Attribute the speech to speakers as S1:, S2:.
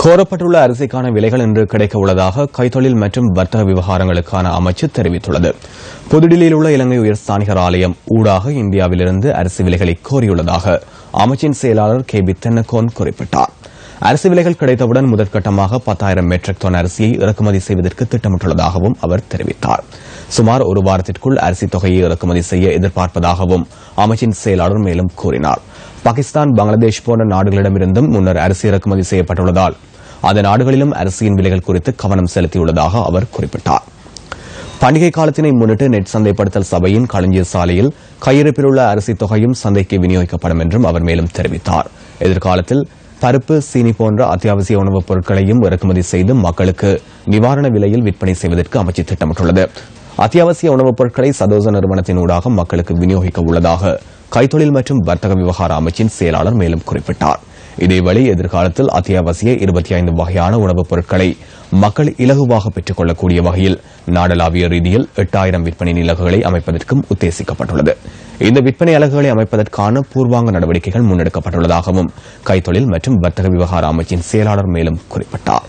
S1: கோரப்பட்டுள்ள அரிசிக்கான விலைகள் இன்று கிடைக்க உள்ளதாக கைத்தொழில் மற்றும் வர்த்தக விவகாரங்களுக்கான அமைச்சு தெரிவித்துள்ளது. புதுடில்லியில் உள்ள இலங்கை உயர்ஸ்தானிகர் ஆலயம் ஊடாக இந்தியாவிலிருந்து அரிசி விலைகளை கோரியுள்ளதாக அமைச்சின் செயலாளர் கே பி தென்னக்கோன் குறிப்பிட்டார். அரிசி விலைகள் கிடைத்தவுடன் முதற்கட்டமாக 10,000 மெட்ரிக் டன் அரிசியை இறக்குமதி செய்வதற்கு திட்டமிட்டுள்ளதாகவும் அவர் தெரிவித்தார். சுமார் ஒரு வாரத்திற்குள் அரிசி தொகையை இறக்குமதி செய்ய எதிர்பார்ப்பதாகவும் அமைச்சின் செயலாளர் மேலும் கூறினார். பாகிஸ்தான், பங்களாதேஷ் போன்ற நாடுகளிடமிருந்தும் முன்னர் அரிசி இறக்குமதி செய்யப்பட்டுள்ளதால் அந்த நாடுகளிலும் அரிசியின் விலைகள் குறித்து கவனம் செலுத்தியுள்ளதாக அவர் குறிப்பிட்டார். பண்டிகை காலத்தினை முன்னிட்டு நெட் சந்தைப்படுத்தல் சபையின் களஞ்சிய சாலையில் கையிருப்பில் உள்ள அரிசி தொகையும் சந்தைக்கு விநியோகிக்கப்படும் என்றும் அவர் மேலும் தெரிவித்தார். எதிர்காலத்தில் பருப்பு, சீனி போன்ற அத்தியாவசிய உணவுப் பொருட்களையும் இறக்குமதி செய்து மக்களுக்கு நிவாரண விலையில் விற்பனை செய்வதற்கு அமைச்சு திட்டமிட்டுள்ளது. அத்தியாவசிய உணவுப் பொருட்களை சதோச நிறுவனத்தின் ஊடாக மக்களுக்கு விநியோகிக்க உள்ளதாக கைத்தொழில் மற்றும் வர்த்தக விவகார அமைச்சின் செயலாளர் மேலும் குறிப்பிட்டார். இதேவேளை எதிர்காலத்தில் அத்தியாவசிய 25 வகையான உணவுப் பொருட்களை மக்கள் இலகுவாக பெற்றுக் கொள்ளக்கூடிய வகையில் நாடளாவிய ரீதியில் 8000 விற்பனை இலக்குகளை அமைப்பதற்கும் உத்தேசிக்கப்பட்டுள்ளது. இந்த விற்பனை அலகுகளை அமைப்பதற்கான பூர்வாங்க நடவடிக்கைகள் முன்னெடுக்கப்பட்டுள்ளதாகவும் கைத்தொழில் மற்றும் வர்த்தக விவகார அமைச்சின் செயலாளர் மேலும் குறிப்பிட்டார்.